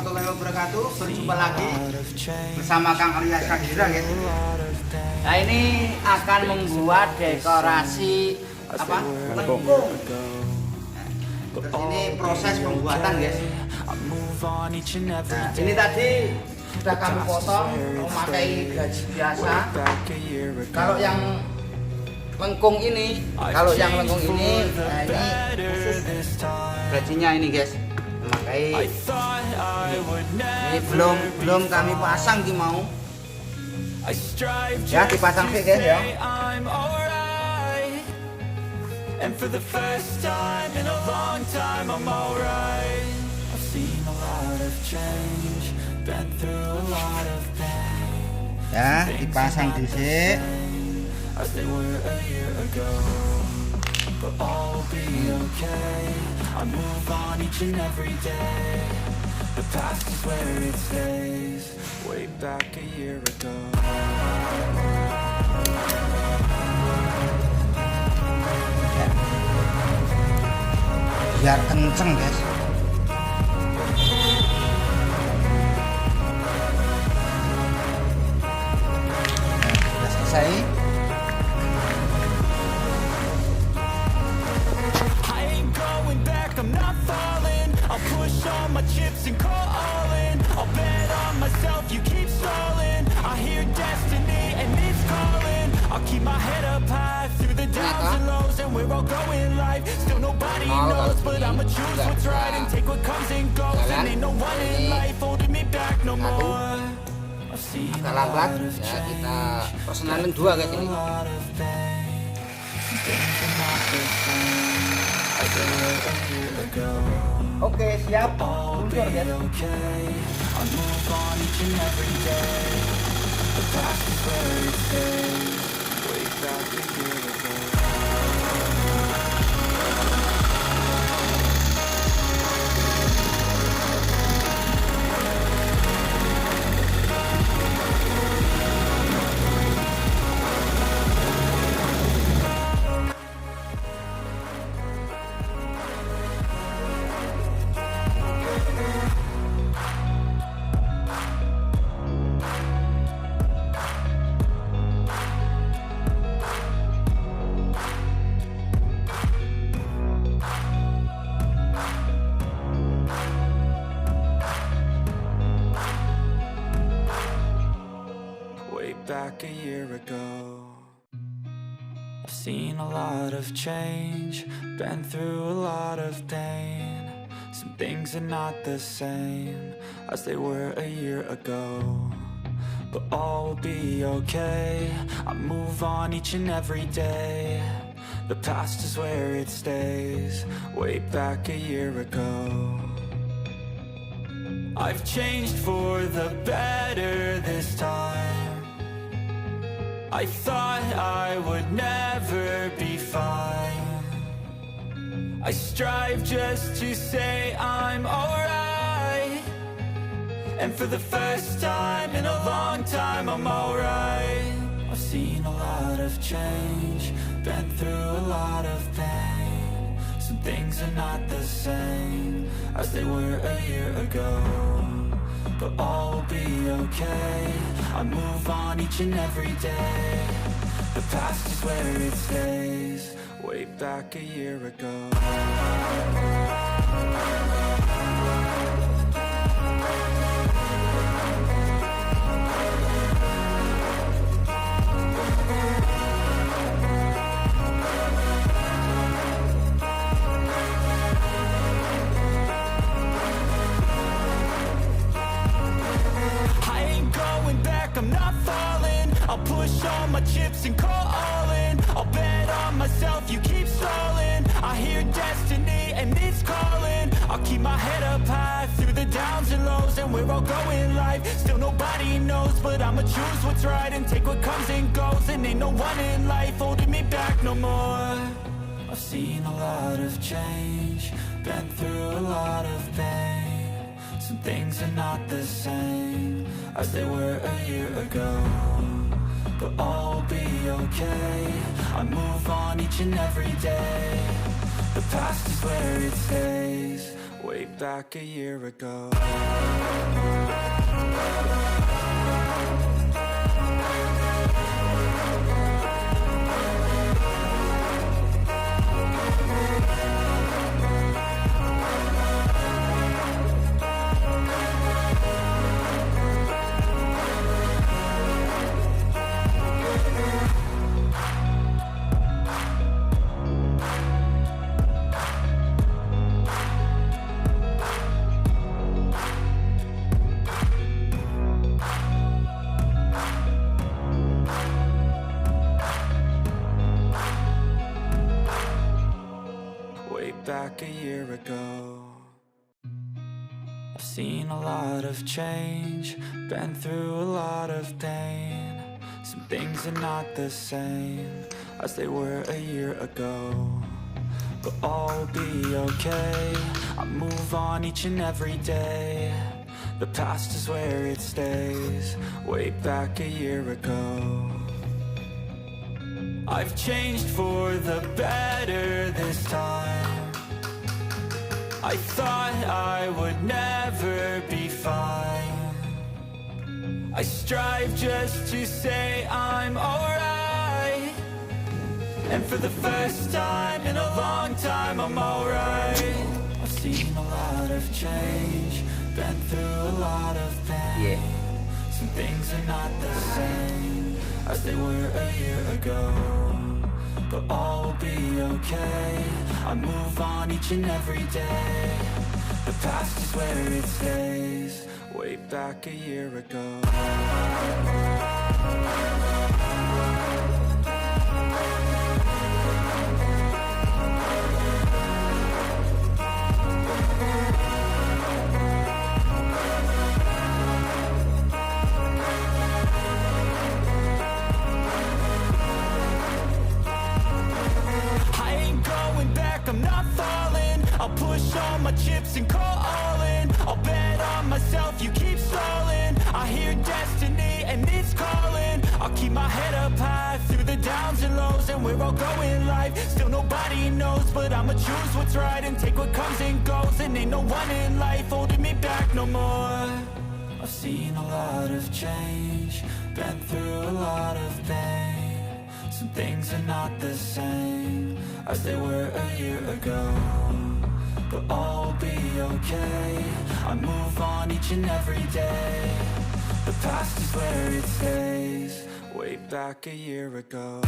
warahmatullahi wabarakatuh. Berjumpa lagi bersama Kang Alya Sahira ya. Nah, ini akan membuat dekorasi apa? Kelengkung. Terus ini proses pembuatan guys. Nah, ini tadi sudah kami potong memakai gaji biasa. Kalau yang lengkung ini, nah ini gajinya ini guys, memakai ini belum kami pasang ki mau. Ya dipasang sih guys ya. And for the first time in a long time I'm alright. I've seen a lot of change, been through a lot of pain. Ya, dipasang dhisik. As they were a year ago. But all will be okay. I move on each and every day. The past is where it stays. Way back a year ago. Biar kenceng guys. Sudah selesai. I'm not falling. I'll push all my chips and call all in. I'll bet on myself, you keep stalling. I hear destiny and it's calling. I'll keep my head up high through the downs and lows, and we're all going live. Still nobody knows, but I'ma choose what's right and take what comes and goes. And ain't no one in life holding me back no more. Agak lambat ya, kita personalin dua guys ini. Oke, siap. Mundur ya. Back a year ago, I've seen a lot of change, been through a lot of pain. Some things are not the same as they were a year ago, but all will be okay. I move on each and every day. The past is where it stays. Way back a year ago, I've changed for the better this time. I thought I would never be fine. I strive just to say I'm alright. And for the first time in a long time I'm alright. I've seen a lot of change, been through a lot of pain. Some things are not the same as they were a year ago, but all will be okay. I move on each and every day. The past is where it stays. Way back a year ago. I'm not falling. I'll push all my chips and call all in. I'll bet on myself, you keep stalling. I hear destiny and it's calling. I'll keep my head up high through the downs and lows, and we're all going live. Still nobody knows, but I'ma choose what's right and take what comes and goes. And ain't no one in life holding me back no more. I've seen a lot of change, been through a lot of pain. Some things are not the same as they were a year ago, but all will be okay. I move on each and every day. The past is where it stays. way back a year ago. Back a year ago. I've seen a lot of change, been through a lot of pain. Some things are not the same as they were a year ago, but all will be okay. I move on each and every day. The past is where it stays, way back a year ago. I've changed for the better this time. I thought I would never be fine. I strive just to say I'm alright, and for the first time in a long time I'm alright. I've seen a lot of change, been through a lot of pain. Some things are not the same as they were a year ago, but all will be okay. I move on each and every day. The past is where it stays, way back a year ago. I'm not falling, I'll push all my chips and call all in. I'll bet on myself, you keep stalling. I hear destiny and it's calling. I'll keep my head up high through the downs and lows, and where I'll go in life, still nobody knows. But I'ma choose what's right and take what comes and goes, and ain't no one in life holding me back no more. I've seen a lot of change, been through a lot of pain. Some things are not the same as they were a year ago, but all will be okay. I move on each and every day. The past is where it stays, way back a year ago.